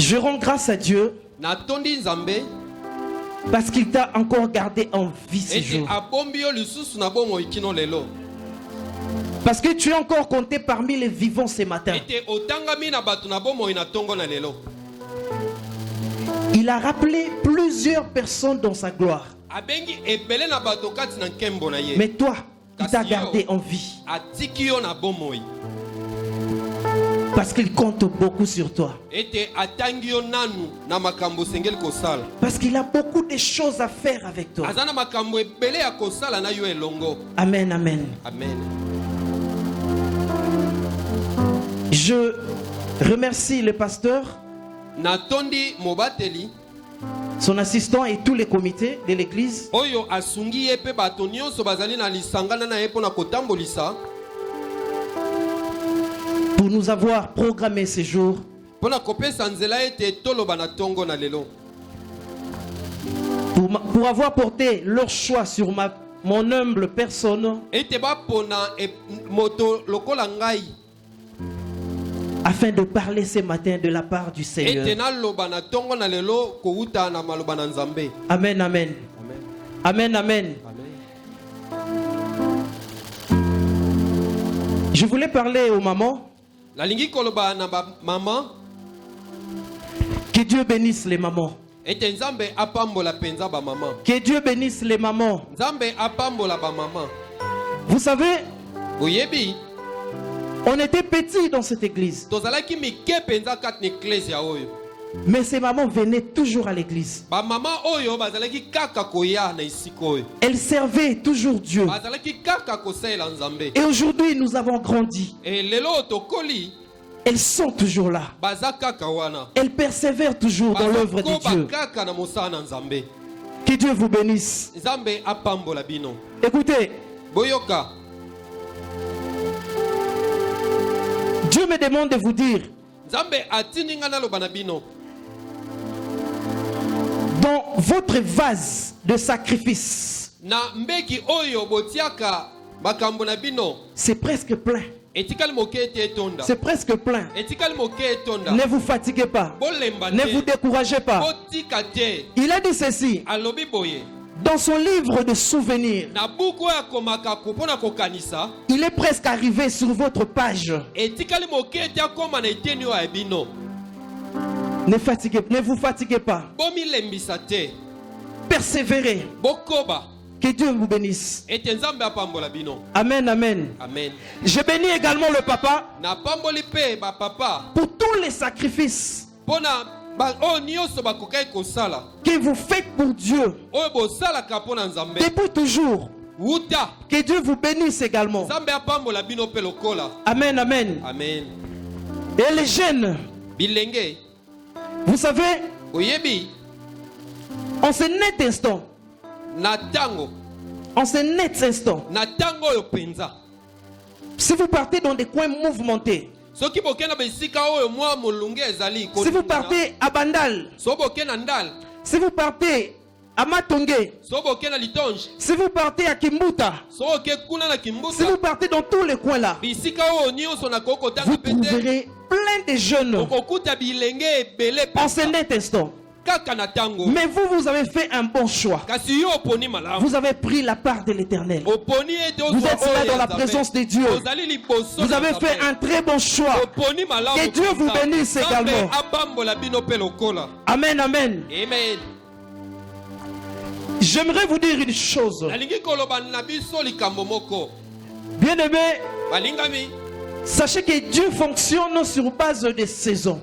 Je rends grâce à Dieu parce qu'il t'a encore gardé en vie ce jour. Parce que tu es encore compté parmi les vivants ce matin. Il a rappelé plusieurs personnes dans sa gloire. Mais toi, il t'a gardé en vie. Parce qu'il compte beaucoup sur toi. Parce qu'il a beaucoup de choses à faire avec toi. Amen, amen. Je remercie le pasteur, son assistant et tous les comités de l'église pour nous avoir programmé ce jour pour avoir porté leur choix sur mon humble personne afin de parler ce matin de la part du Seigneur. Amen, amen. Amen, amen. Je voulais parler aux mamans. Que Dieu bénisse les mamans. Que Dieu bénisse les mamans. Vous savez, on était petits dans cette église. Mais ces mamans venaient toujours à l'église. Elles servaient toujours Dieu. Et aujourd'hui, nous avons grandi. Elles sont toujours là. Elles persévèrent toujours dans l'œuvre de Dieu. Que Dieu vous bénisse. Écoutez, Dieu me demande de vous dire, dans votre vase de sacrifice, c'est presque plein. C'est presque plein. Ne vous fatiguez pas. Ne vous découragez pas. Il a dit ceci dans son livre de souvenirs. Il est presque arrivé sur votre page. Ne vous fatiguez pas. Persévérez. Que Dieu vous bénisse. Amen, amen. Je bénis également le papa pour tous les sacrifices que vous faites pour Dieu depuis toujours. Que Dieu vous bénisse également. Amen, amen. Et les jeunes, vous savez, en ce net instant, si vous partez dans des coins mouvementés, si vous partez à Bandal, si vous partez à Matongé, si vous partez à Kimbuta, si vous partez dans tous les coins là, vous trouverez plein de jeunes en ce net instant. Mais vous avez fait un bon choix. Vous avez pris la part de l'Éternel. Vous êtes là dans la présence de Dieu. Vous avez fait un très bon choix. Que Dieu vous bénisse également. Amen, amen. J'aimerais vous dire une chose. Bien-aimés, sachez que Dieu fonctionne sur base de saisons.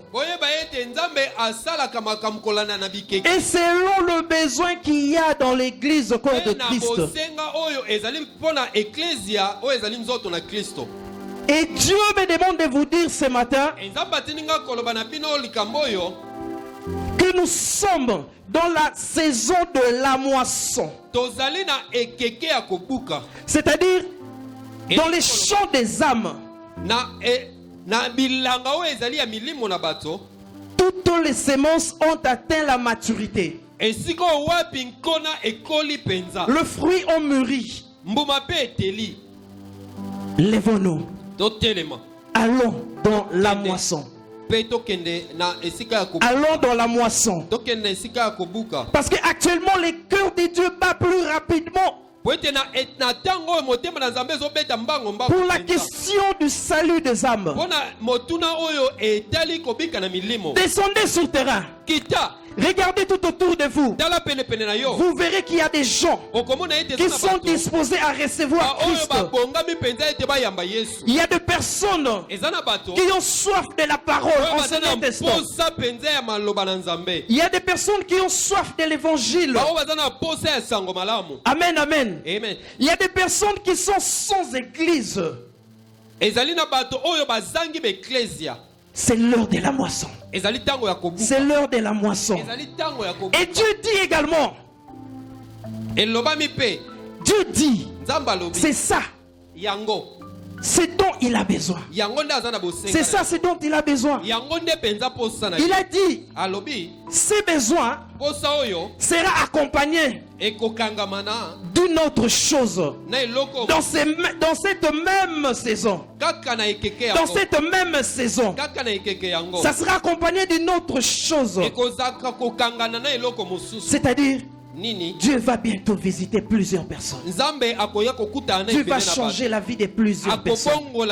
Et selon le besoin qu'il y a dans l'église au corps de Christ. Et Dieu me demande de vous dire ce matin que nous sommes dans la saison de la moisson. C'est-à-dire dans les champs des âmes. Toutes les semences ont atteint la maturité. Le fruit ont mûri. Lèvons-nous. Allons dans la moisson. Allons dans la moisson. Parce qu'actuellement, les cœurs de Dieu battent plus rapidement. Pour la question du salut des âmes. Descendez sur le terrain. Regardez tout autour de vous. Vous verrez qu'il y a des gens qui sont disposés à recevoir Christ. Il y a des personnes qui ont soif de la parole en cet instant. Il y a des personnes qui ont soif de l'évangile. Amen, amen. Il y a des personnes qui sont sans église. C'est l'heure de la moisson. C'est l'heure de la moisson. Et Dieu dit également, Dieu dit, c'est ça ce dont il a besoin. C'est ça ce dont il a besoin. Il a dit, ces besoins sera accompagné d'une autre chose dans cette même saison. Dans cette même saison, ça sera accompagné d'une autre chose. C'est-à-dire, Dieu va bientôt visiter plusieurs personnes. Dieu va changer la vie de plusieurs personnes. Dieu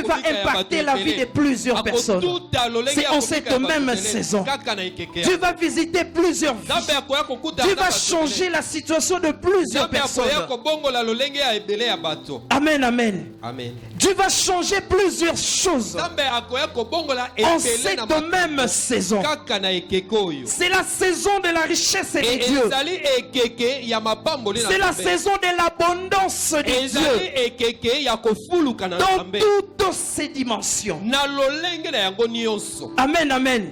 va impacter la vie de plusieurs personnes. C'est en cette même saison. Dieu va visiter plusieurs vies. Dieu va changer la situation de plusieurs personnes. Amen, amen. Dieu va changer plusieurs choses en cette même saison. C'est la saison de la richesse de Dieu. C'est la saison de l'abondance de Dieu dans toutes ses dimensions. Amen, amen.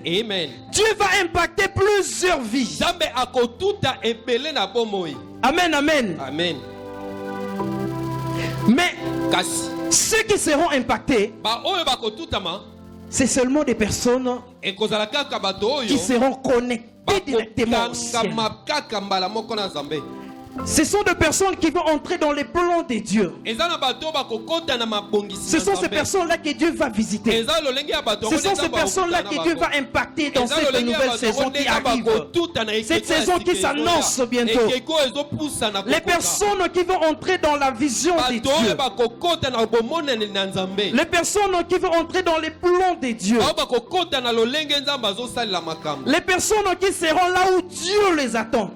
Dieu va impacter plusieurs vies. Amen, amen. Mais ceux qui seront impactés, c'est seulement des personnes qui seront connectées directement au ciel. Ce sont des personnes qui vont entrer dans les plans de Dieu. Ce sont ces personnes-là que Dieu va visiter. Ce sont ces personnes-là que Dieu va impacter dans cette nouvelle saison qui arrive. Cette saison qui s'annonce bientôt. Les personnes qui vont entrer dans la vision de Dieu. Les personnes qui vont entrer dans les plans de Dieu. Les personnes qui seront là où Dieu les attend.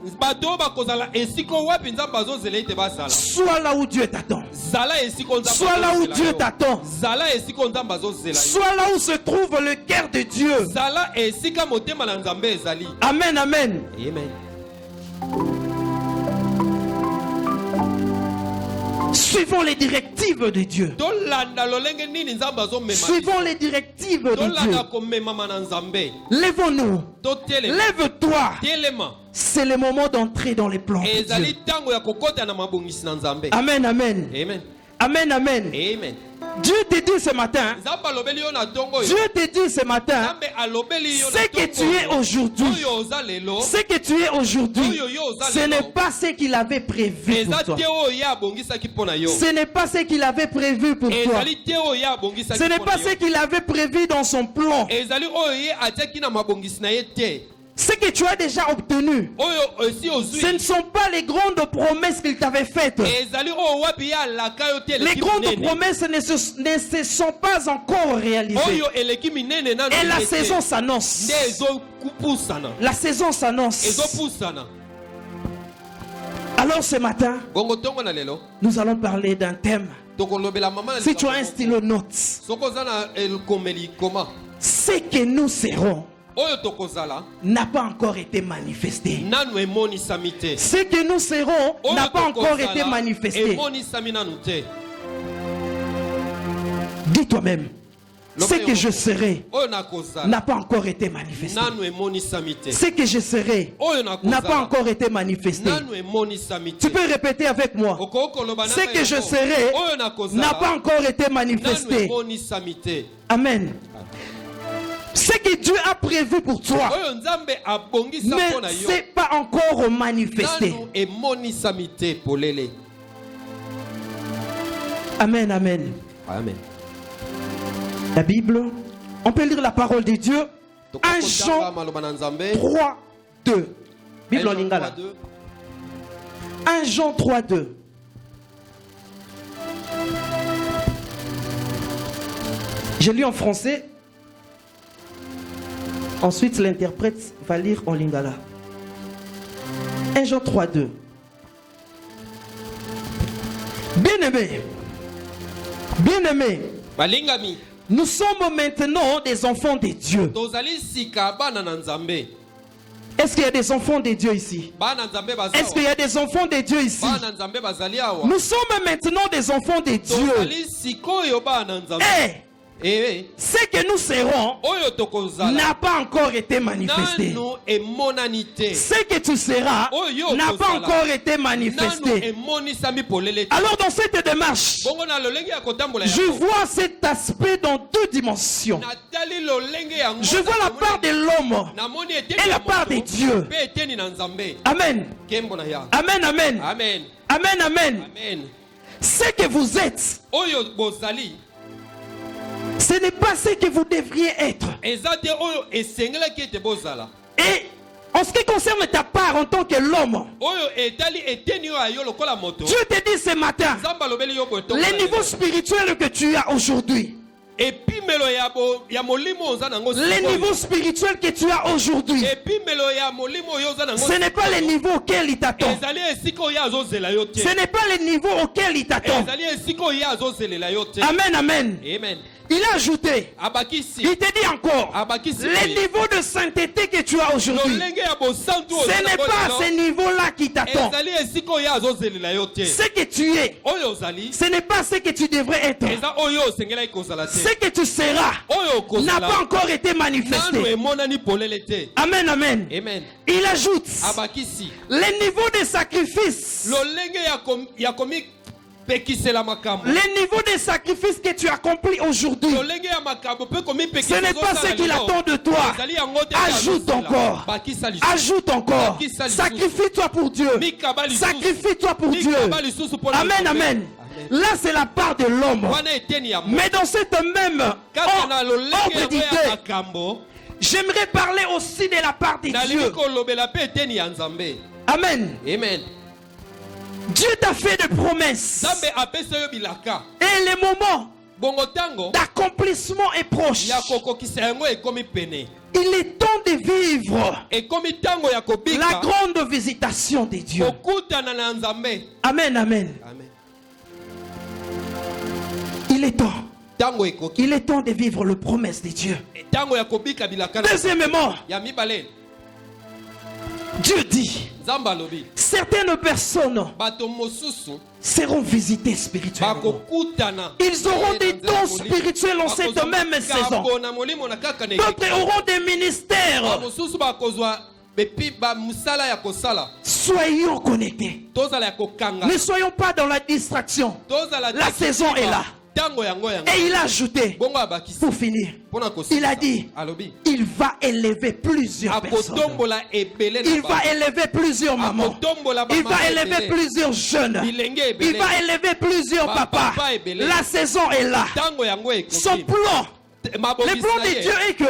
Soit là où Dieu t'attend. Soit là où Dieu t'attend. Soit là où se trouve le cœur de Dieu. Amen, amen. Suivons les directives de Dieu. Suivons les directives de Dieu. Lèvons-nous. Lève-toi. C'est le moment d'entrer dans les plans de Dieu. Amen, amen. Amen, amen. Dieu te dit ce matin, ce que tu es aujourd'hui, ce n'est pas ce qu'il avait prévu pour toi. Ce n'est pas ce qu'il avait prévu pour toi. Ce n'est pas ce qu'il avait prévu dans son plan. Ce que tu as déjà obtenu, ce ne sont pas les grandes promesses qu'il t'avait faites. Les grandes promesses ne se sont pas encore réalisées. Et la saison s'annonce. La saison s'annonce. Alors ce matin, nous allons parler d'un thème. Si tu as un stylo note, ce que nous serons n'a pas encore été manifesté. Ce que nous serons n'a pas encore été manifesté. Dis toi-même, ce que je serai n'a pas encore été manifesté. Ce que je serai n'a pas encore été manifesté. Tu peux répéter avec moi. Ce que je serai n'a pas encore été manifesté. Amen. Ce que Dieu a prévu pour toi ne s'est pas encore manifesté. Amen, amen. La Bible On peut lire la parole de Dieu. 1 Jean 3, 2. Bible en lingala. 1 Jean 3, 2. Je lis en français. Ensuite, l'interprète va lire en lingala. 1 Jean 3, 2. Bien-aimés, nous sommes maintenant des enfants de Dieu. Est-ce qu'il y a des enfants de Dieu ici? Est-ce qu'il y a des enfants de Dieu ici? Nous sommes maintenant des enfants de Dieu. Et ce que nous serons n'a pas encore été manifesté. Ce que tu seras n'a pas encore été manifesté. Alors dans cette démarche, je vois cet aspect dans deux dimensions. Je vois la part de l'homme et la part de Dieu. Amen. Amen, amen. Amen, amen. Ce que vous êtes, ce n'est pas ce que vous devriez être. Et en ce qui concerne ta part en tant que l'homme, Dieu te dit ce matin, les niveaux spirituels que tu as aujourd'hui, les niveaux spirituels que tu as aujourd'hui, ce n'est pas les niveaux auxquels il t'attend. Ce n'est pas les niveaux auxquels il t'attend. Amen, amen. Il a ajouté, il te dit encore, les niveaux de sainteté que tu as aujourd'hui, ce n'est pas ce niveau-là qui t'attend. Ce que tu es, ce n'est pas ce que tu devrais être. Ce que tu seras n'a pas encore été manifesté. Amen, amen. Il ajoute, les niveaux de sacrifice, les niveaux de sacrifices que tu accomplis aujourd'hui, ce n'est pas ce qu'il attend de toi. Ajoute encore. Ajoute encore. Sacrifie-toi pour Dieu. Sacrifie-toi pour Dieu. Amen, amen. Là, c'est la part de l'homme. Mais dans cette même ordre d'idée, j'aimerais parler aussi de la part de Dieu. Amen. Amen. Dieu t'a fait des promesses. Et les moments d'accomplissement est proche. Il est temps de vivre la grande visitation de Dieu. Amen, amen. Il est temps. Il est temps de vivre les promesses de Dieu. Deuxièmement, Dieu dit, certaines personnes seront visitées spirituellement. Ils auront des dons spirituels en cette même saison. D'autres auront des ministères. Soyons connectés. Ne soyons pas dans la distraction. La saison est là. Et il a ajouté, pour finir, il a dit, il va élever plusieurs personnes. Il va élever plusieurs mamans. Il va élever plusieurs jeunes. Il va élever plusieurs papas. La saison est là. Son plan, le plan de Dieu est que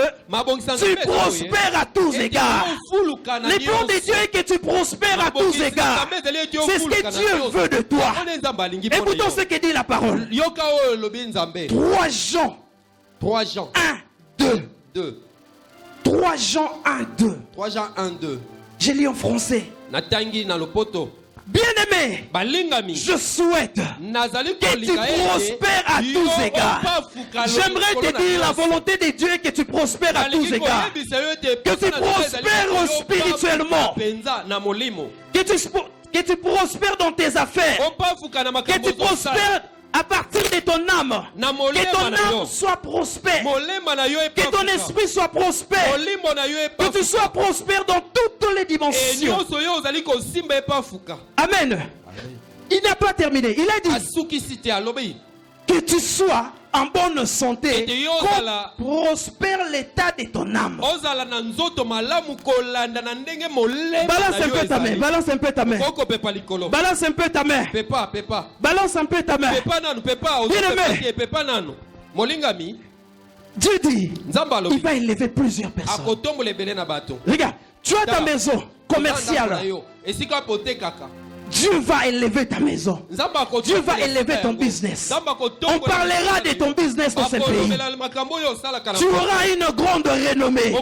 tu prospères à tous égards. Le plan de Dieu est que tu prospères à tous égards. C'est ce que Dieu veut de toi. Écoutons ce que dit la parole. 3 Jean 1, 2. 3 Jean 1, 2. 3 Jean 1, 2. Je lis en français. Bien-aimé, je souhaite que tu prospères à tous égards. J'aimerais te dire la volonté de Dieu est que tu prospères à tous égards. Que tu prospères spirituellement. Que tu prospères dans tes affaires. Que tu prospères à partir de ton âme. Que ton âme soit prospère. Que ton esprit soit prospère. Que tu sois prospère dans toutes les dimensions. Amen. Il n'a pas terminé. Il a dit que tu sois en bonne santé, prospère l'état de ton âme. Balance un peu ta main. Balance un peu ta main. Balance un peu ta main. Balance un peu ta main. Dieu dit, il va élever plusieurs personnes. Regarde, tu as ta maison commerciale. Dieu va élever ta maison. Dieu va élever ton business. On parlera de ton business dans ce pays. Tu auras une grande renommée.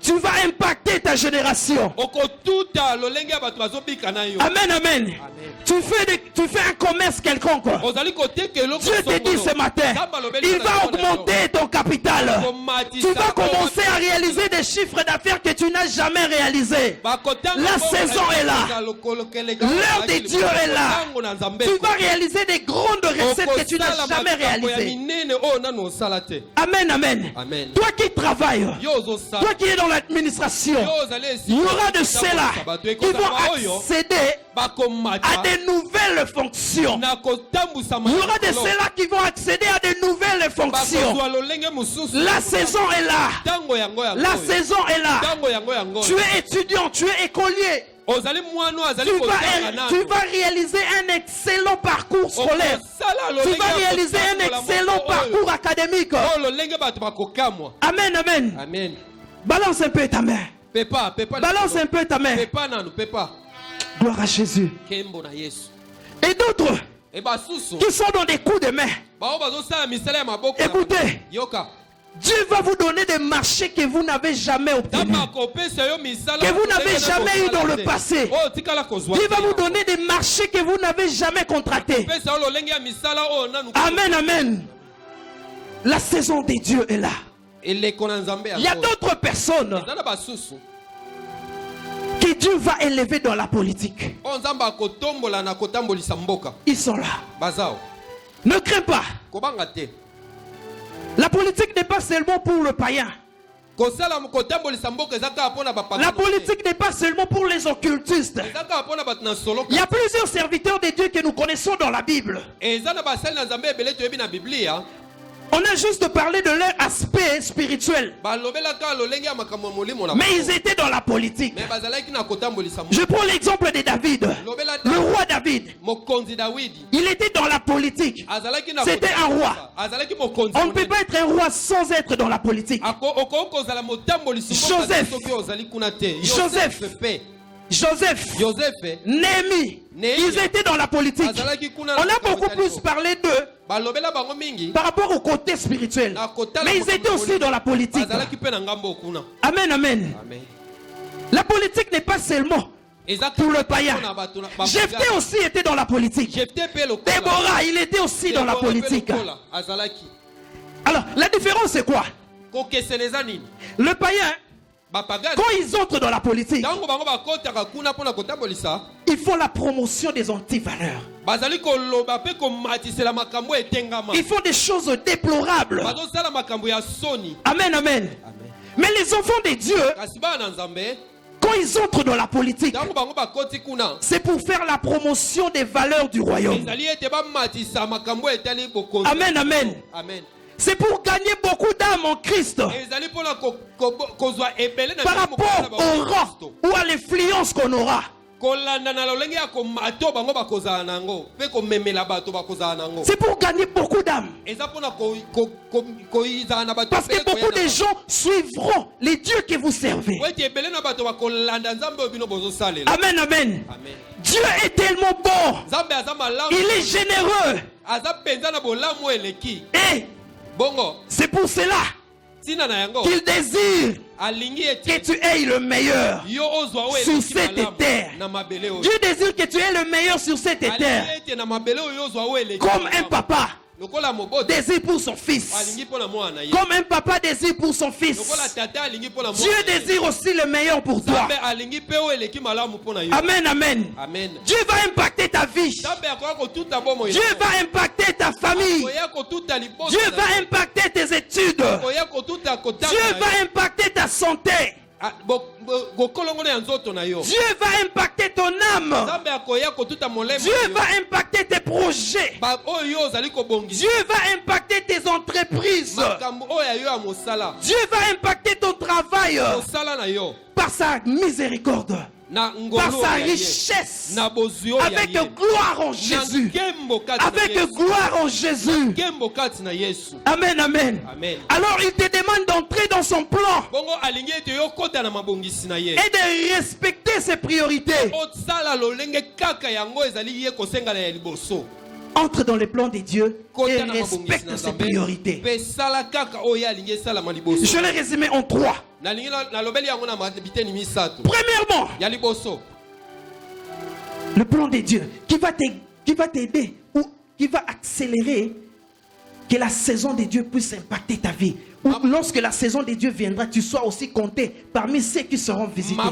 Tu vas impacter ta génération. Amen, amen. Tu fais un commerce quelconque. Dieu te dit ce matin, il va augmenter ton capital. Tu vas commencer à réaliser des chiffres d'affaires que tu n'as jamais réalisés. La saison est là. L'heure de Dieu est là. Tu vas réaliser des grandes recettes que tu n'as jamais réalisées. Amen, amen. Toi qui travailles, toi qui es dans l'administration, il y aura de ceux-là qui vont accéder à des nouvelles fonctions. Il y aura de ceux-là qui vont accéder à de nouvelles fonctions. La saison est là. La saison est là. Tu es étudiant, tu es écolier. Tu vas réaliser un excellent parcours scolaire. Tu vas réaliser un excellent parcours académique. Amen, amen. Amen. Balance un peu ta main. Balance un peu ta main. Gloire à Jésus. Et d'autres qui sont dans des coups de main. Écoutez. Dieu va vous donner des marchés que vous n'avez jamais obtenus, que vous n'avez jamais eu dans le passé. Dieu va vous donner des marchés que vous n'avez jamais contractés. Amen, amen. La saison de Dieu est là. Il y a d'autres personnes que Dieu va élever dans la politique. Ils sont là. Ne crains pas. La politique n'est pas seulement pour le païen. La politique n'est pas seulement pour les occultistes. Il y a plusieurs serviteurs de Dieu que nous connaissons dans la Bible. On a juste parlé de leur aspect spirituel. Mais ils étaient dans la politique. Je prends l'exemple de David. Le roi David. Il était dans la politique. C'était un roi. On ne peut pas être un roi sans être dans la politique. Joseph, Néhémie, ils étaient dans la politique. On a beaucoup plus parlé d'eux par rapport au côté spirituel. Mais ils étaient aussi dans la politique. Amen, amen. La politique n'est pas seulement pour le païen. Jephthé aussi était dans la politique. Déborah, il était aussi dans la politique. Alors, la différence c'est quoi? Le païen, quand ils entrent dans la politique, ils font la promotion des antivaleurs. Ils font des choses déplorables. Amen, amen. Mais les enfants de Dieu, quand ils entrent dans la politique, c'est pour faire la promotion des valeurs du royaume. Amen, amen. C'est pour gagner beaucoup d'âmes en Christ. Par rapport au rang ou à l'influence qu'on aura. C'est pour gagner beaucoup d'âmes. Parce que beaucoup de gens suivront les dieux que vous servez. Amen, amen. Dieu est tellement bon. Il est généreux. Et c'est pour cela qu'il désire que tu aies le meilleur sur cette terre. Dieu désire que tu aies le meilleur sur cette terre. Comme un papa désire pour son fils. Comme un papa désire pour son fils. Dieu désire aussi le meilleur pour toi. Amen, amen. Dieu va impacter ta vie. Dieu va impacter ta famille. Dieu va impacter tes études. Dieu va impacter ta santé. Dieu va impacter ton âme. Dieu va impacter tes projets. Dieu va impacter tes entreprises. Dieu va impacter ton travail par sa miséricorde. par sa richesse, avec gloire en Jésus, avec gloire en Jésus. Amen, amen. Alors il te demande d'entrer dans son plan et de respecter ses priorités. Entre dans les plans de Dieu et respecte ses priorités. Je l'ai résumé en 3. Premièrement, le plan de Dieu qui va t'aider ou qui va accélérer que la saison de Dieu puisse impacter ta vie. Ou lorsque la saison de Dieu viendra, tu sois aussi compté parmi ceux qui seront visités.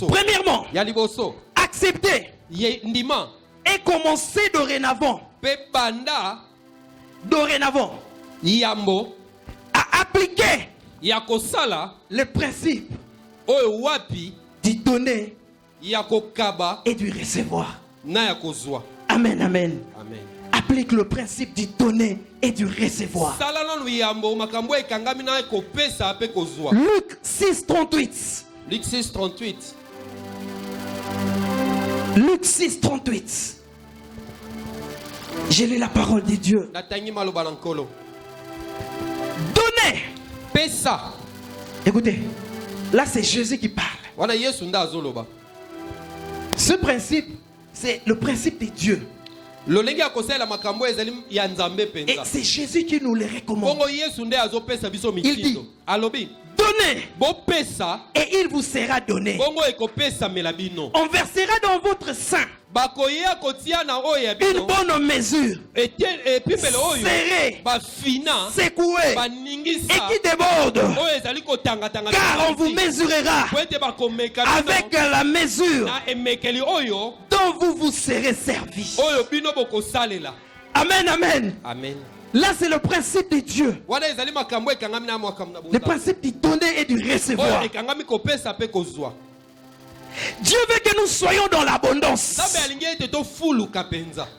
Premièrement, accepter et commencer dorénavant à appliquer le principe du donner et du recevoir. Amen, amen. Applique le principe du donner et du recevoir. Luc 6:38. Luc 6:38. J'ai lu la parole de Dieu. Donnez. Écoutez, là c'est Jésus qui parle. Ce principe, c'est le principe de Dieu. Et c'est Jésus qui nous le recommande. Il dit, donnez et il vous sera donné. On versera dans votre sein une bonne mesure, serrée, secouée et qui déborde, car on vous mesurera avec la mesure dont vous serez servi. Amen, amen. Là, c'est le principe de Dieu. Le principe du donner et du recevoir. Dieu veut que nous soyons dans l'abondance.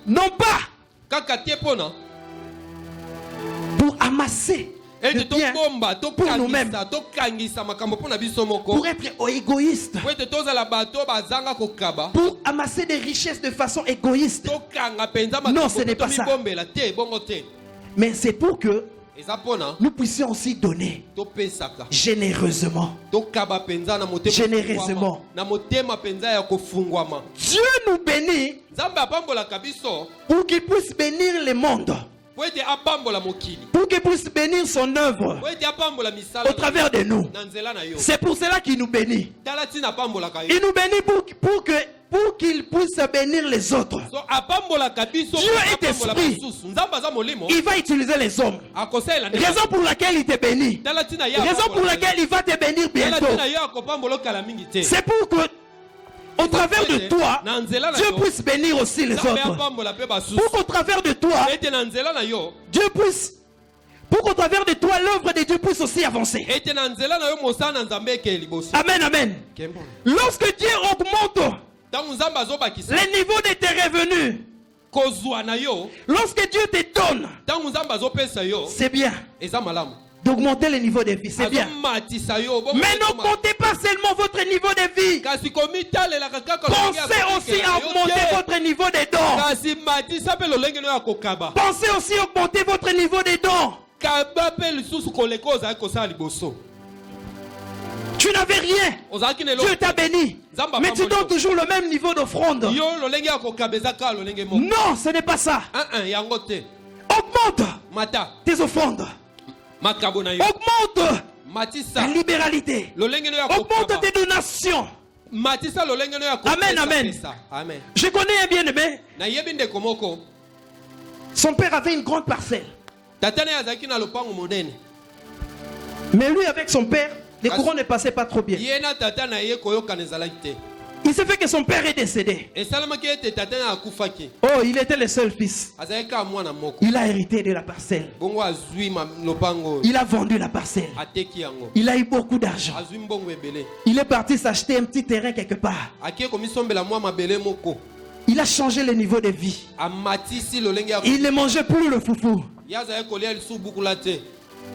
Non pas pour amasser le bien pour nous-mêmes, pour être égoïste, pour amasser des richesses de façon égoïste. Non, ce n'est pas ça. Mais c'est pour que nous puissions aussi donner généreusement. Généreusement. Dieu nous bénit pour qu'il puisse bénir le monde, pour qu'il puisse bénir son œuvre au travers de nous. C'est pour cela qu'il nous bénit. Il nous bénit pour qu'il puisse bénir les autres. Dieu est esprit. Il va utiliser les hommes. Raison pour laquelle il te bénit. Raison pour laquelle il va te bénir bientôt. C'est pour que au travers de toi, Dieu puisse bénir aussi les autres. Pour qu'au travers de toi, Dieu puisse, pour qu'au travers de toi, l'œuvre de Dieu puisse aussi avancer. Amen, amen. Lorsque Dieu augmente le niveau de tes revenus, lorsque Dieu te donne, c'est bien d'augmenter le niveau de vie, c'est bien. Mais n'augmentez pas seulement votre niveau de vie. Pensez aussi à augmenter votre niveau de dons. Pensez aussi à augmenter votre niveau de dons. Tu n'avais rien. Dieu t'a béni. Mais tu donnes toujours le même niveau d'offrande. Non, ce n'est pas ça. Augmente tes offrandes. Augmente ta libéralité. Augmente tes donations. Amen, amen. Je connais un bien-aimé. Son père avait une grande parcelle. Mais lui, avec son père, les courants ne passaient pas trop bien. Il s'est fait que son père est décédé. Oh, il était le seul fils. Il a hérité de la parcelle. Il a vendu la parcelle. Il a eu beaucoup d'argent. Il est parti s'acheter un petit terrain quelque part. Il a changé le niveau de vie. Il ne mangeait plus le foufou.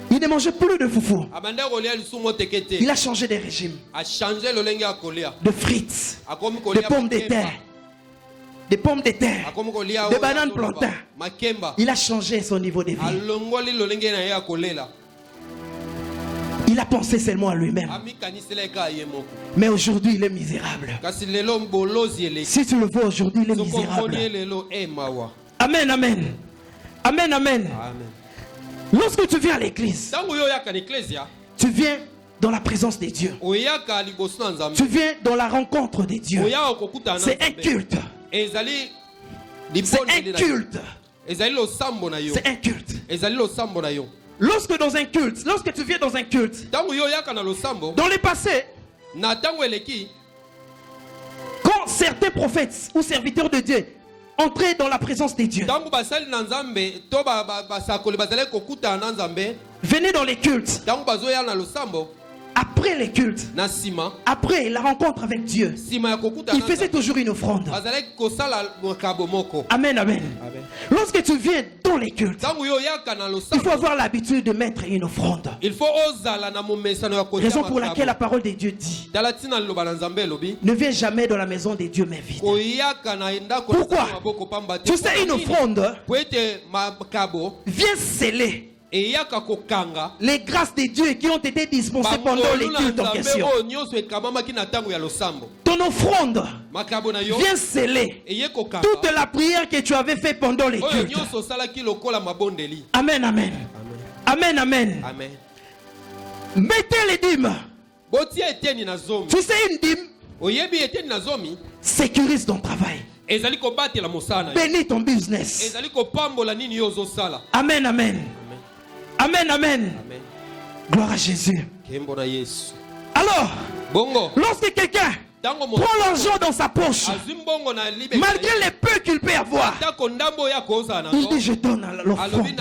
Il ne mangeait plus de foufou. Il a changé de régime. De frites, de pommes de terre, des pommes de terre, des bananes plantains. Il a changé son niveau de vie. Il a pensé seulement à lui-même. Mais aujourd'hui, il est misérable. Si tu le vois aujourd'hui, il est misérable. Amen, amen. Amen, amen. Lorsque tu viens à l'église, tu viens dans la présence de Dieu. Tu viens dans la rencontre de Dieu. C'est un culte. C'est un culte. C'est un culte. Lorsque dans un culte, lorsque tu viens dans un culte, dans le passé, quand certains prophètes ou serviteurs de Dieu entraient dans la présence de Dieu, venaient dans les cultes, après les cultes, après la rencontre avec Dieu, il faisait toujours une offrande. Amen, amen. Lorsque tu viens dans les cultes, il faut avoir l'habitude de mettre une offrande. Raison pour laquelle la parole de Dieu dit: ne viens jamais dans la maison de Dieu mais vide. Pourquoi? Tu sais, une offrande vient sceller les grâces de Dieu qui ont été dispensées pendant les cultes en question. Ton offrande vient sceller toute la prière que tu avais fait pendant les cultes. Amen, amen. Amen, amen. Mettez les dîmes. Tu sais, une dîme sécurise ton travail. Bénis ton business. Amen, amen. Amen, amen. Gloire à Jésus. Alors, lorsque quelqu'un prend l'argent dans sa poche, malgré les peu qu'il peut avoir, il dit: je donne à l'offrande.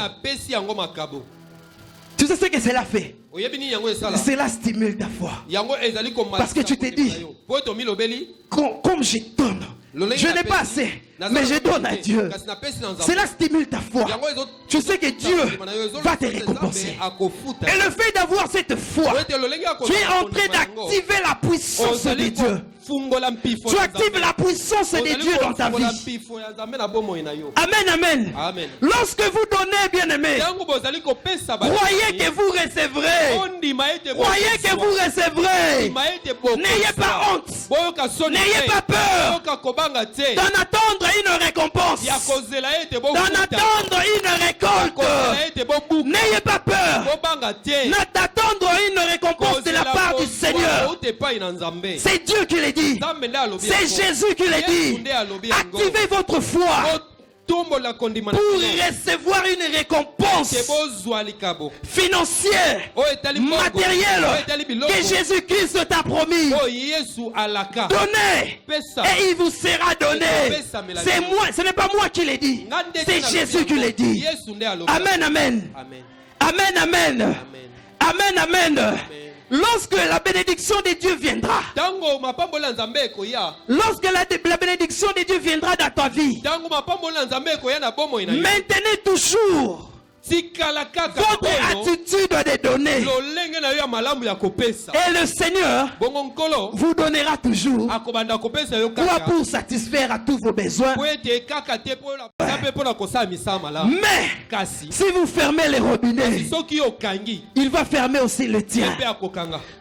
Tu sais ce que cela fait? Cela stimule ta foi. Parce que tu te dis: comme je donne, je n'ai pas assez, mais je donne à Dieu. Cela stimule ta foi. Tu sais que Dieu va te récompenser. Et le fait d'avoir cette foi, tu es en train d'activer la puissance de Dieu. Tu actives la puissance de Dieu dans ta vie. Amen, amen. Lorsque vous donnez, bien-aimés, croyez que vous recevrez. Croyez que vous recevrez. N'ayez pas honte. N'ayez pas peur d'en attendre une récompense, d'en attendre une récolte. N'ayez pas peur d'attendre une récompense de la part du Seigneur. C'est Dieu qui l'a dit. C'est Jésus qui l'a dit. Activez votre foi pour recevoir une récompense financière, matérielle que Jésus-Christ t'a promis. Donnez et il vous sera donné. C'est moi, ce n'est pas moi qui l'ai dit, c'est Jésus qui l'a dit. Amen, amen. Amen, amen. Amen, amen. Lorsque la bénédiction de Dieu viendra, lorsque la bénédiction de Dieu viendra dans ta vie, maintenez toujours votre attitude de donner. Et le Seigneur vous donnera toujours quoi pour satisfaire à tous vos besoins. Mais si vous fermez les robinets, il va fermer aussi le tien.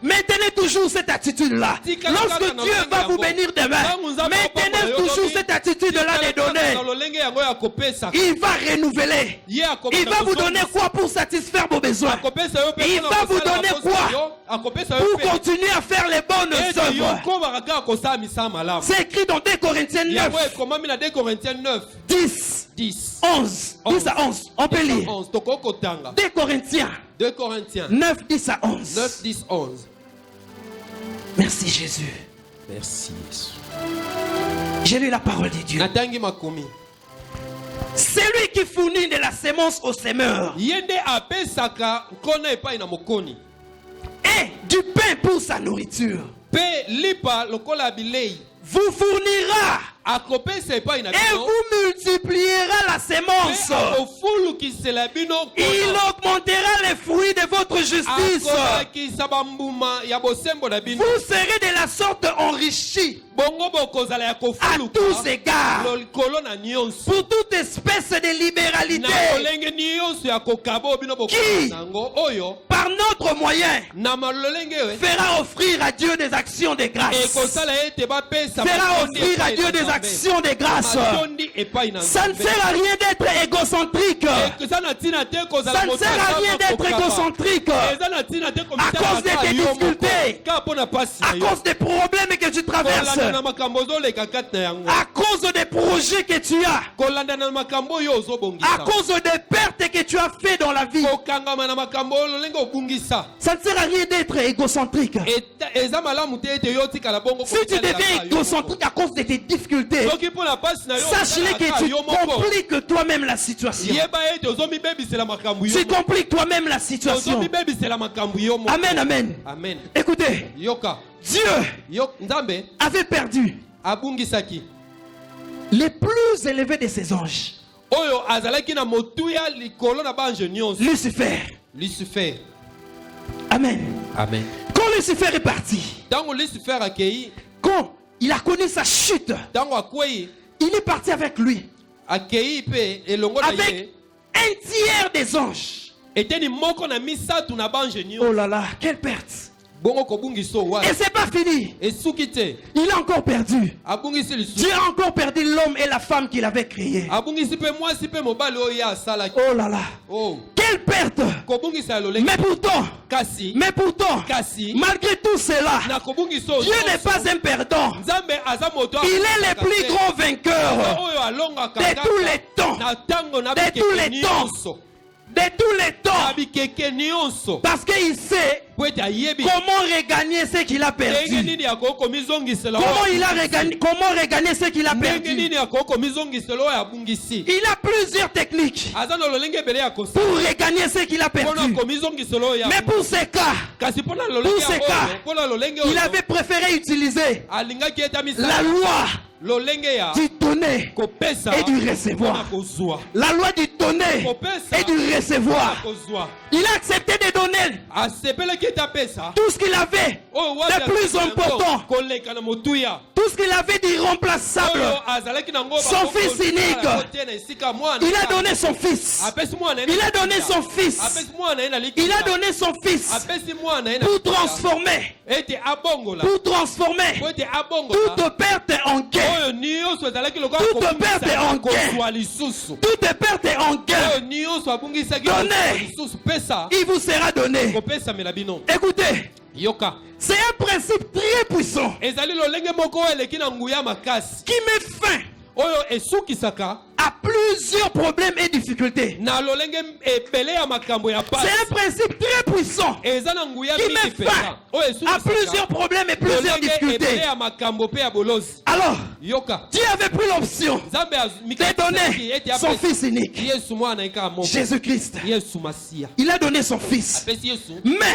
Maintenez toujours cette attitude-là. Lorsque Dieu va vous bénir demain, maintenez toujours cette attitude-là de donner. Il va renouveler. Il va vous donner quoi pour satisfaire vos besoins? Il va vous donner quoi pour continuer à faire les bonnes œuvres? C'est écrit dans 2 Corinthiens 9 10 11 10 à 11. On peut lire 2 Corinthiens 9 10 à 11. Merci Jésus. Merci Jésus. J'ai lu la parole de Dieu. C'est lui qui fournit de la sémence au semeur et du pain pour sa nourriture. Vous fournira et vous multipliera la sémence. Il augmentera les fruits de votre justice. Vous serez de la sorte enrichis à tous égards pour toute espèce de libéralité qui, par notre moyen, fera offrir à Dieu des actions de grâce. Fera offrir à Dieu des actions de grâce. Ça ne sert à rien d'être égocentrique. Ça ne sert à rien d'être égocentrique à cause de tes difficultés, à cause des problèmes que tu traverses, à cause des projets que tu as, à cause des pertes que tu as fait dans la vie. Ça ne sert à rien d'être égocentrique. Si tu deviens égocentrique à cause de tes difficultés, sache-le que tu compliques toi-même la situation. Tu compliques toi-même la situation. Amen, amen. Amen. Écoutez, Dieu avait perdu les plus élevés de ses anges. Lucifer. Amen. Amen. Quand Lucifer est parti, quand il a connu sa chute, il est parti avec lui, avec un tiers des anges. Oh là là, quelle perte! Et c'est pas fini. Il a encore perdu. Dieu a encore perdu l'homme et la femme qu'il avait créés. Oh là là. Quelle perte. Mais pourtant, malgré tout cela, Dieu n'est pas un perdant. Il est le plus grand vainqueur de tous les temps. De tous les temps. De tous les temps. Parce qu'il sait comment regagner ce qu'il a perdu. Comment regagner ce qu'il a perdu. Il a plusieurs techniques pour regagner ce qu'il a perdu. Mais pour ces cas, il avait préféré utiliser la loi du donner et du recevoir. La loi du donner et du recevoir. Il a accepté de donner tout ce qu'il avait de plus important, tout ce qu'il avait d'irremplaçable, son fils unique. Il a donné son fils. Il a donné son fils. Il a donné son fils pour transformer toute perte en gain. Toute perte en gain. Toute perte en gain. Donnez, il vous sera donné. Écoutez, c'est un principe très puissant qui met fin à plusieurs problèmes et difficultés. C'est un principe très puissant qui met fin à plusieurs problèmes et plusieurs difficultés. Alors, Dieu avait pris l'option de donner son fils unique, Jésus-Christ. Il a donné son fils. Mais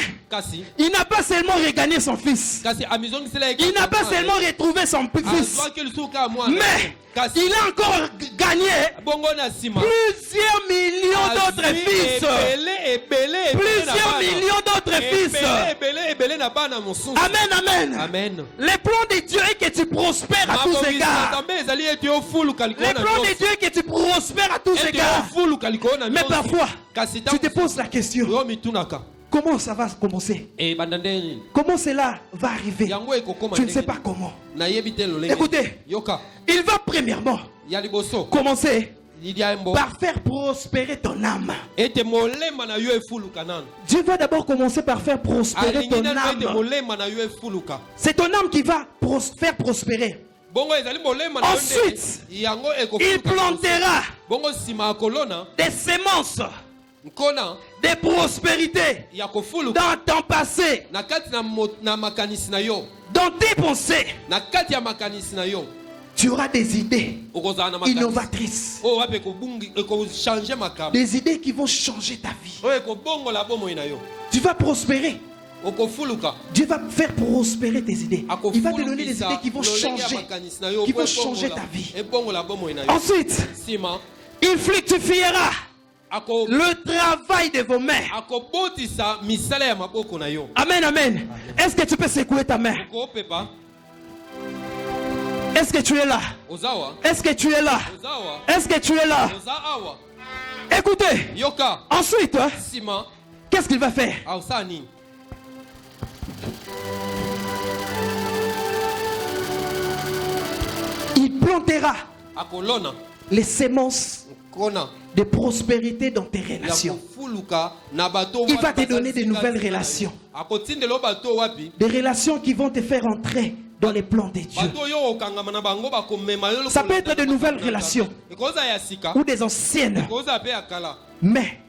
il n'a pas seulement regagné son fils. Il n'a pas seulement retrouvé son fils. Mais il a encore gagné plusieurs millions d'autres fils. Plusieurs millions d'autres fils. Amen, amen. Le plan de Dieu est que tu prospères à tous égards. Le plan de Dieu est que tu prospères à tous égards. Mais parfois, tu te poses la question. Comment ça va commencer? Comment cela va arriver? Tu ne sais pas comment. Écoutez, il va premièrement commencer par faire prospérer ton âme. Dieu va d'abord commencer par faire prospérer ton âme. C'est ton âme qui va faire prospérer. Ensuite, il plantera des semences de prospérité dans ton passé, dans tes pensées. Tu auras des idées innovatrices, des idées qui vont changer ta vie. Tu vas prospérer Dieu va faire prospérer tes idées. Il va te donner des idées qui vont changer ta vie. Ensuite, il fructifiera le travail de vos mains. Amen, amen. Est-ce que tu peux secouer ta main? Est-ce que tu es là? Est-ce que tu es là? Est-ce que tu es là? Écoutez. Ensuite, qu'est-ce qu'il va faire? Il plantera les semences de prospérité dans tes relations. Il va te donner de nouvelles relations. Des relations qui vont te faire entrer dans les plans de Dieu. Ça peut être de nouvelles relations ou des anciennes, mais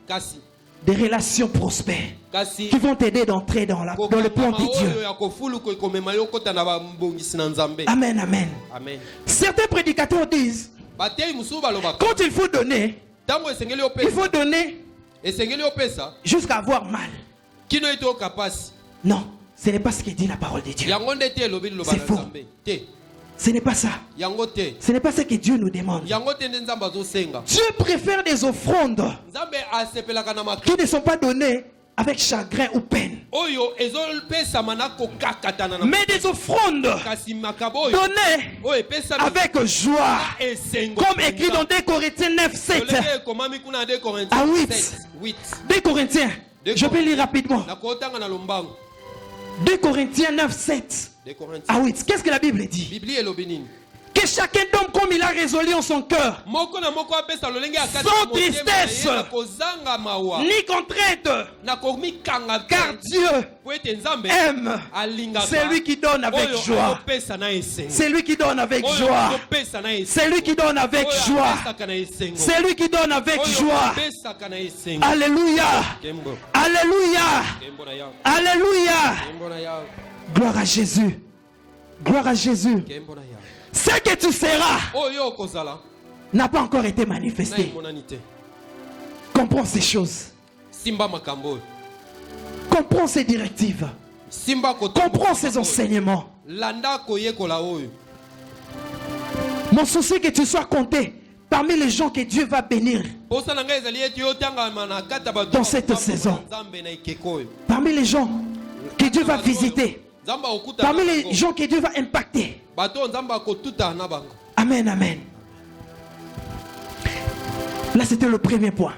des relations prospères qui vont t'aider d'entrer dans le plan de Dieu. Amen, amen. Certains prédicateurs disent, quand il faut donner, il faut donner jusqu'à avoir mal. Non, ce n'est pas ce que dit la parole de Dieu. C'est faux. Ce n'est pas ça. Ce n'est pas ce que Dieu nous demande. Dieu préfère des offrandes qui ne sont pas données avec chagrin ou peine, mais des offrandes données avec joie, comme écrit dans 2 Corinthiens 9, 7 à 8. 2 Corinthiens, je peux lire rapidement. 2 Corinthiens 9, 7 à 8. Qu'est-ce que la Bible dit? Que chacun donne comme il a résolu en son cœur, sans tristesse ni contrainte, car Dieu aime celui qui donne avec joie. C'est lui qui donne avec joie. C'est lui qui donne avec joie. C'est lui qui donne avec joie. Alléluia. Alléluia. Alléluia. Gloire à Jésus. Gloire à Jésus. Ce que tu seras n'a pas encore été manifesté. Comprends ces choses. Comprends ces directives. Comprends ces enseignements. Mon souci est que tu sois compté parmi les gens que Dieu va bénir dans cette saison. Parmi les gens que Dieu va visiter. Parmi les gens que Dieu va impacter. Amen, amen. Là, c'était le premier point.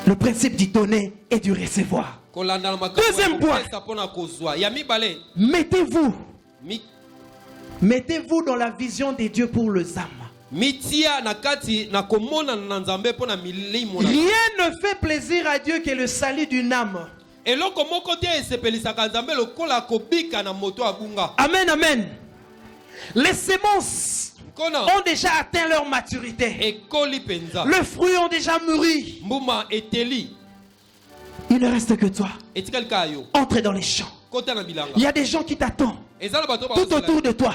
Le principe du donner et du recevoir. Deuxième point. Mettez-vous dans la vision de Dieu pour les âmes. Rien ne fait plaisir à Dieu que le salut d'une âme. Amen, amen. Les semences ont déjà atteint leur maturité. Les fruits ont déjà mûri. Il ne reste que toi. Entre dans les champs. Il y a des gens qui t'attendent tout autour de toi,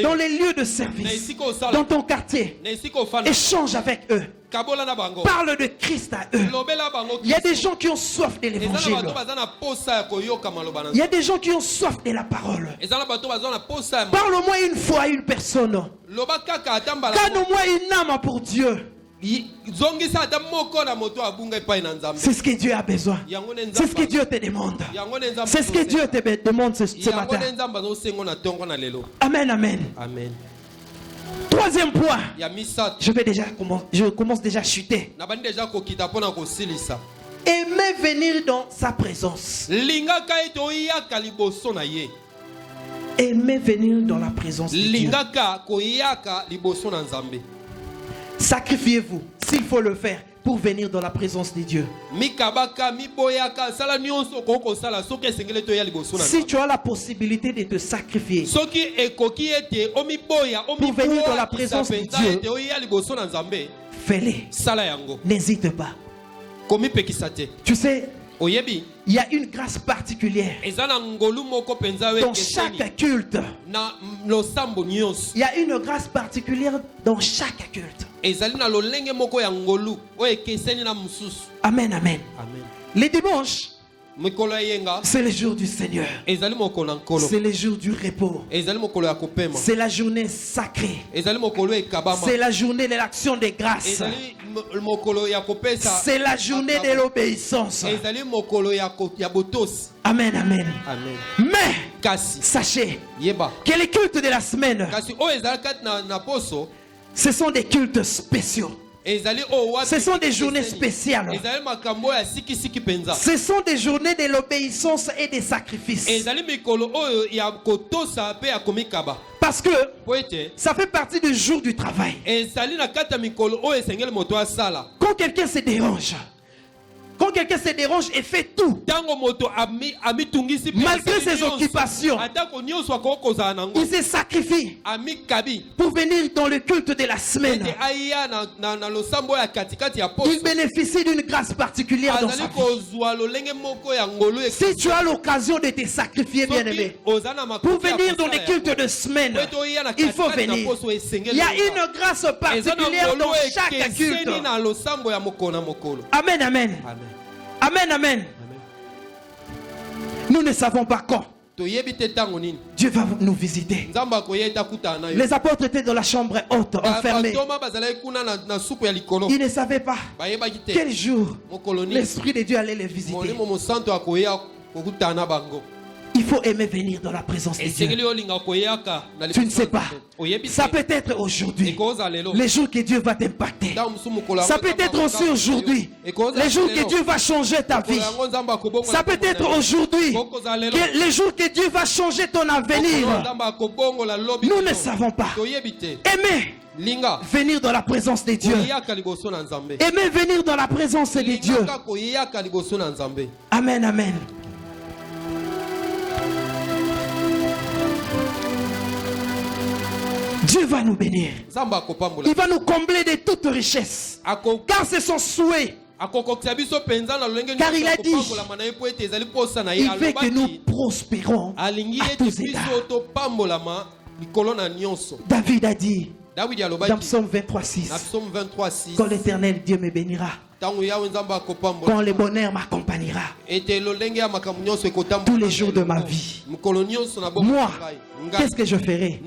dans les lieux de service, dans ton quartier. Échange avec eux. Parle de Christ à eux. Il y a des gens qui ont soif de l'évangile. Il y a des gens qui ont soif de la parole. Parle au moins une fois à une personne. Gagne au moins une âme pour Dieu. C'est ce que Dieu a besoin. C'est ce que Dieu te demande. C'est ce que Dieu te demande ce matin. Amen, amen. Troisième point. Je commence déjà à chuter. Aimez venir dans sa présence. Aimez venir dans la présence de Dieu. Sacrifiez-vous, s'il faut le faire, pour venir dans la présence de Dieu. Si tu as la possibilité de te sacrifier pour venir dans la présence de Dieu, fais-le. N'hésite pas. Tu sais, il y a une grâce particulière dans chaque culte. Il y a une grâce particulière dans chaque culte. Amen, amen. Les dimanches, C'est le jour du Seigneur. C'est le jour du repos. C'est la journée sacrée. C'est la journée de l'action de grâce. C'est la journée de l'obéissance. Amen, amen. Mais sachez que les cultes de la semaine, ce sont des cultes spéciaux. Ce sont des journées spéciales. Ce sont des journées de l'obéissance et des sacrifices. Parce que ça fait partie du jour du travail. Quand quelqu'un se dérange, et fait tout, malgré ses occupations, il se sacrifie pour venir dans le culte de la semaine. Il bénéficie d'une grâce particulière dans sa vie. Si tu as l'occasion de te sacrifier, bien-aimé, pour venir dans les cultes de semaine, il faut venir. Il y a une grâce particulière dans chaque culte. Amen, amen. Amen, amen. Nous ne savons pas quand Dieu va nous visiter. Les apôtres étaient dans la chambre haute, enfermés. Ils ne savaient pas quel jour l'Esprit de Dieu allait les visiter. Il faut aimer venir dans la présence de Dieu. Tu ne sais pas. Ça peut être aujourd'hui, les jours que Dieu va t'impacter. Ça peut être aussi aujourd'hui, les jours que Dieu va changer ta vie. Ça peut être aujourd'hui, les jours que Dieu va changer ton avenir. Nous ne savons pas. Aimez venir dans la présence de Dieu. Aimez venir dans la présence de Dieu. Amen, amen. Dieu va nous bénir. Il va nous combler de toute richesse. Car c'est son souhait. Car il a dit, il veut que nous prospérons à tous égards. David a dit, dans Psaume 23:6, quand l'Éternel Dieu me bénira, quand le bonheur m'accompagnera tous les jours de ma vie, moi, qu'est-ce que je ferai?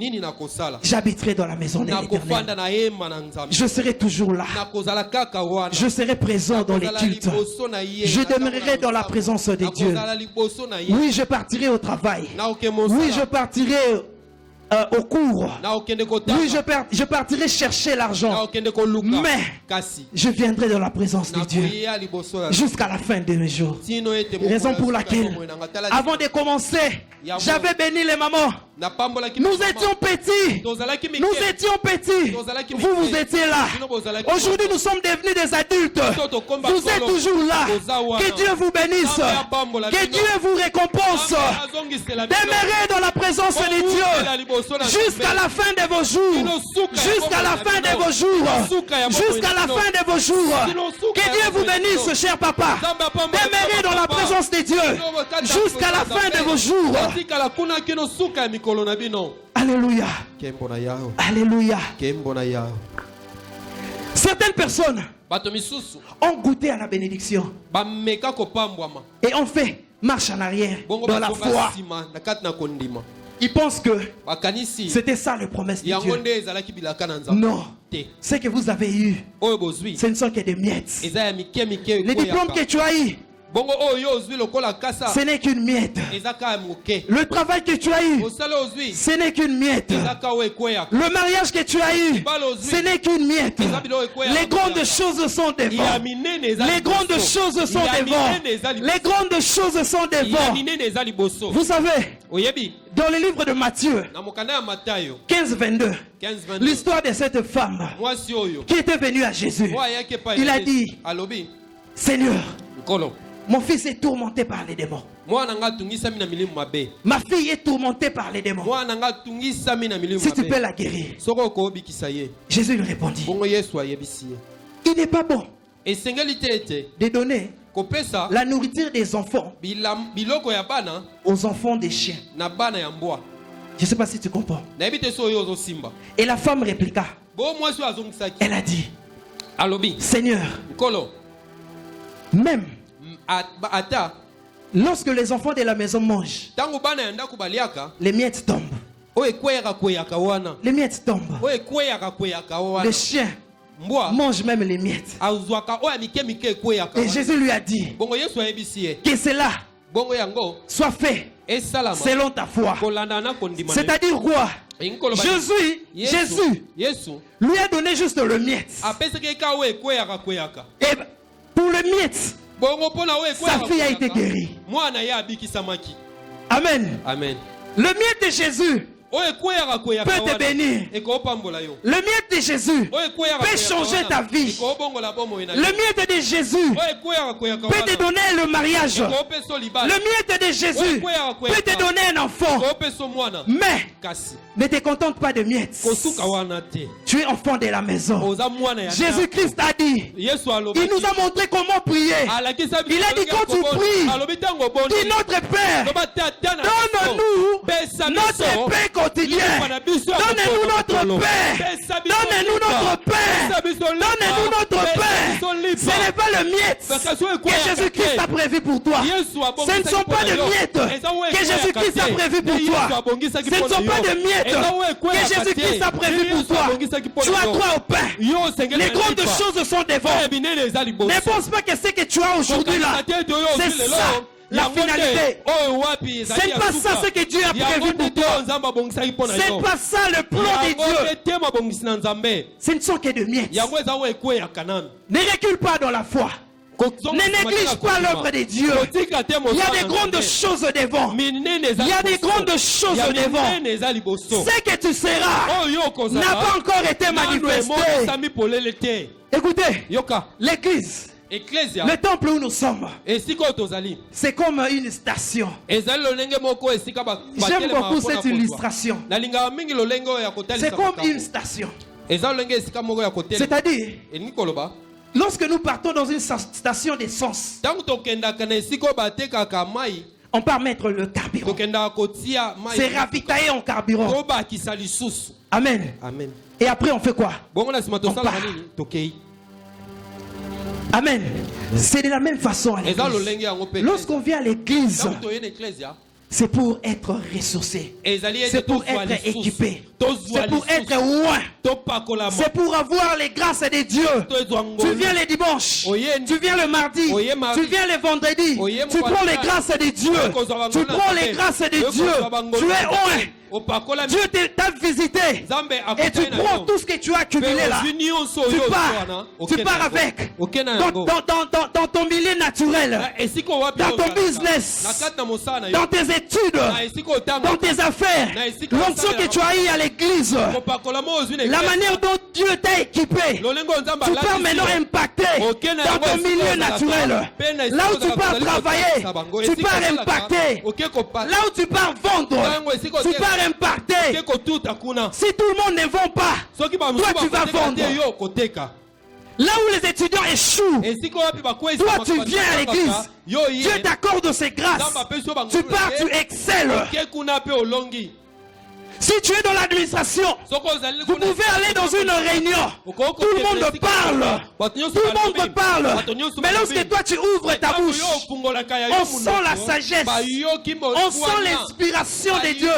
J'habiterai dans la maison de l'Éternel. Je serai toujours là. Je serai présent dans les cultes. Je demeurerai dans la présence de Dieu. Oui, je partirai au travail. Oui, je partirai au cours. Oui, je partirai chercher l'argent. Mais je viendrai dans la présence de Dieu jusqu'à la fin de mes jours. Raison pour laquelle, avant de commencer, j'avais béni les mamans. Nous étions petits. Nous étions petits. Vous étiez là. Aujourd'hui, nous sommes devenus des adultes. Vous êtes toujours là. Que Dieu vous bénisse. Que Dieu vous récompense. Demeurez dans la présence de Dieu jusqu'à la fin de vos jours. Jusqu'à la fin de vos jours. Jusqu'à la fin de vos jours. Que Dieu vous bénisse, cher papa. Demeurez dans la présence de Dieu jusqu'à la fin de vos jours. Alléluia. Alléluia. Certaines personnes ont goûté à la bénédiction et ont fait marche en arrière dans la foi. Ils pensent que c'était ça le promesse de Dieu. Non. Ce que vous avez eu, ce ne sont que des miettes. Les diplômes que tu as eu, ce n'est qu'une miette. Le travail que tu as eu, ce n'est qu'une miette. Le mariage que tu as eu, ce n'est qu'une miette. Les grandes choses sont devant. Les grandes choses sont devant. Les grandes choses sont devant. Vous savez, dans le livre de Matthieu 15:22, l'histoire de cette femme qui était venue à Jésus, il a dit, Seigneur, mon fils est tourmenté par les démons. Ma fille est tourmentée par les démons. Si tu peux la guérir. Jésus lui répondit, il n'est pas bon de donner la nourriture des enfants aux enfants des chiens. Je ne sais pas si tu comprends. Et la femme répliqua. Elle a dit, Seigneur, même Lorsque les enfants de la maison mangent, les miettes tombent. Les miettes tombent. Les chiens mangent même les miettes. Et Jésus lui a dit que cela soit fait selon ta foi. C'est-à-dire quoi? Jésus lui a donné juste le miette. Et pour le miette, sa fille a été guérie. Amen. Amen. Le miette de Jésus peut te bénir. Le miette de Jésus peut changer ta vie. Le miette de Jésus peut te donner le mariage. Le miette de Jésus peut te donner un enfant. Mais ne te contente pas de miettes. Tu es enfant de la maison. Jésus-Christ a dit, il nous a montré comment prier. Il a dit, quand tu pries, dis notre Père, donne-nous notre paix quotidien. Donnez-nous notre paix. Donnez-nous notre paix. Donnez-nous notre paix. Ce n'est pas le miette que Jésus-Christ a prévu pour toi. Ce ne sont pas de miettes que Jésus-Christ a prévu pour toi. Ce ne sont pas de miettes que Jésus-Christ a prévu pour toi. Tu as droit au pain. Les grandes choses sont devant. Ne pense pas que ce que tu as aujourd'hui là, c'est ça la finalité. C'est pas ça ce que Dieu a prévu pour toi. C'est pas ça le plan de Dieu. Ce ne sont que de miettes. Ne recule pas dans la foi. Ne néglige pas l'œuvre de Dieu. Il y a des grandes choses devant. Il y a des grandes choses devant. Ce que tu seras n'a pas encore été manifesté. Écoutez, l'église, le temple où nous sommes, c'est comme une station. J'aime beaucoup cette illustration. C'est comme une station. C'est-à-dire, lorsque nous partons dans une station d'essence, on part mettre le carburant. C'est ravitailler en carburant. Amen. Amen. Et après on fait quoi? On part. Amen. C'est de la même façon à l'église. Lorsqu'on vient à l'église, c'est pour être ressourcé. C'est pour être équipé. C'est pour être loin. C'est pour avoir les grâces de Dieu. Tu viens le dimanche. Tu viens le mardi. Tu viens le vendredi. Tu prends les grâces de Dieu. Tu prends les grâces de Dieu. Tu es loin. Dieu t'a visité et tu prends tout ce que tu as accumulé là. Tu pars avec dans ton milieu naturel, dans ton business, dans tes études, dans tes affaires, l'onction que tu as eu à l'église, la manière dont Dieu t'a équipé. Tu pars maintenant impacter dans ton milieu naturel. Là où tu pars travailler, tu pars impacter. Là où tu pars vendre, tu pars impacter. Si tout le monde ne vend pas, toi tu vas vendre. Là où les étudiants échouent, toi tu viens à l'église. Dieu t'accorde ses grâces. Tu pars, tu excelles. Si tu es dans l'administration, vous pouvez aller dans une réunion. Tout le monde parle. Tout le monde parle. Mais lorsque toi tu ouvres ta bouche, on sent la sagesse. On sent l'inspiration de Dieu.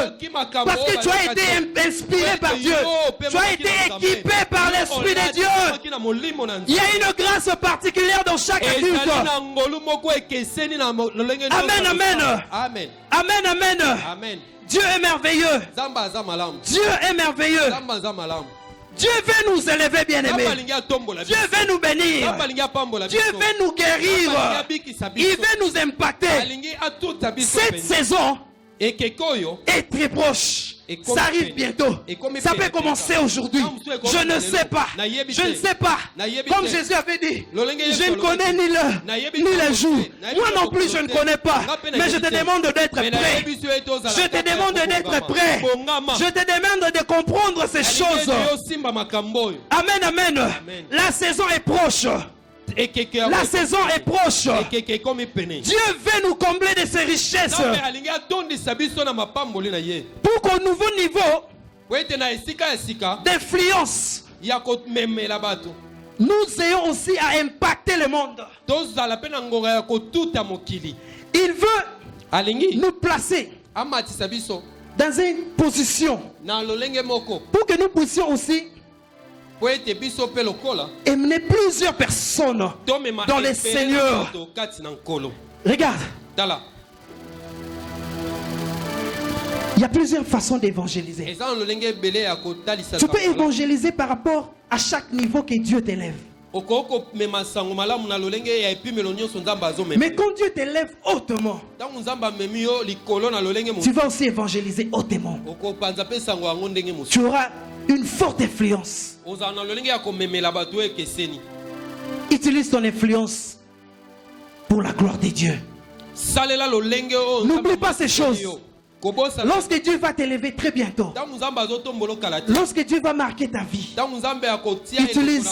Parce que tu as été inspiré par Dieu. Tu as été équipé par l'Esprit de Dieu. Il y a une grâce particulière dans chaque culte. Amen, amen. Amen, amen. Amen. Dieu est merveilleux. Dieu est merveilleux. Dieu veut nous élever, bien-aimés. Dieu veut nous bénir. Dieu veut nous guérir. Il veut nous impacter. Cette saison est très proche. Ça arrive bientôt. Ça peut commencer aujourd'hui. Je ne sais pas. Je ne sais pas. Comme Jésus avait dit, je ne connais ni l'heure ni le jour. Moi non plus, je ne connais pas. Mais je te demande d'être prêt. Je te demande d'être prêt. Je te demande de comprendre ces choses. Amen, amen. La saison est proche. La saison est proche. Dieu veut nous combler de ses richesses pour qu'au nouveau niveau d'influence, nous ayons aussi à impacter le monde. Il Il veut nous placer dans une position pour que nous puissions aussi emmener plusieurs personnes dans le Seigneur. Regarde. Il y a plusieurs façons d'évangéliser. Tu peux évangéliser par rapport à chaque niveau que Dieu t'élève. Mais quand Dieu t'élève hautement, tu vas aussi évangéliser hautement. Tu auras une forte influence. Utilise ton influence pour la gloire de Dieu. N'oublie pas ces choses. Lorsque Dieu va t'élever très bientôt, lorsque Dieu va marquer ta vie, utilise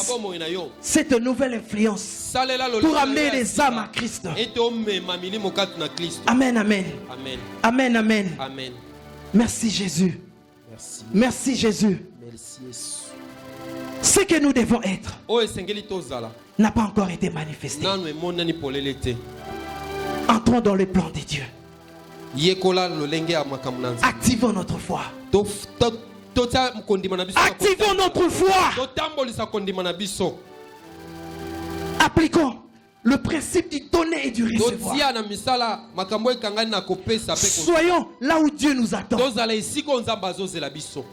cette nouvelle influence pour amener les âmes à Christ. Amen, amen. Amen, amen. Merci Jésus. Merci Jésus. Ce que nous devons être n'a pas encore été manifesté. Entrons dans le plan de Dieu. Activons notre foi. Activons notre foi. Appliquons le principe du donner et du recevoir. Soyons là où Dieu nous attend.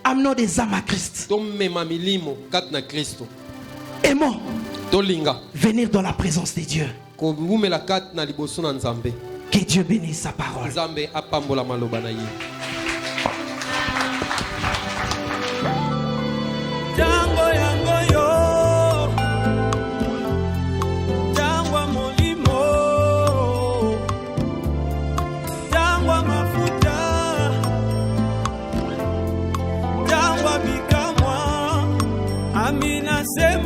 Amenons des âmes à Christ. Aimons venir dans la présence de Dieu. Que Dieu bénisse sa parole.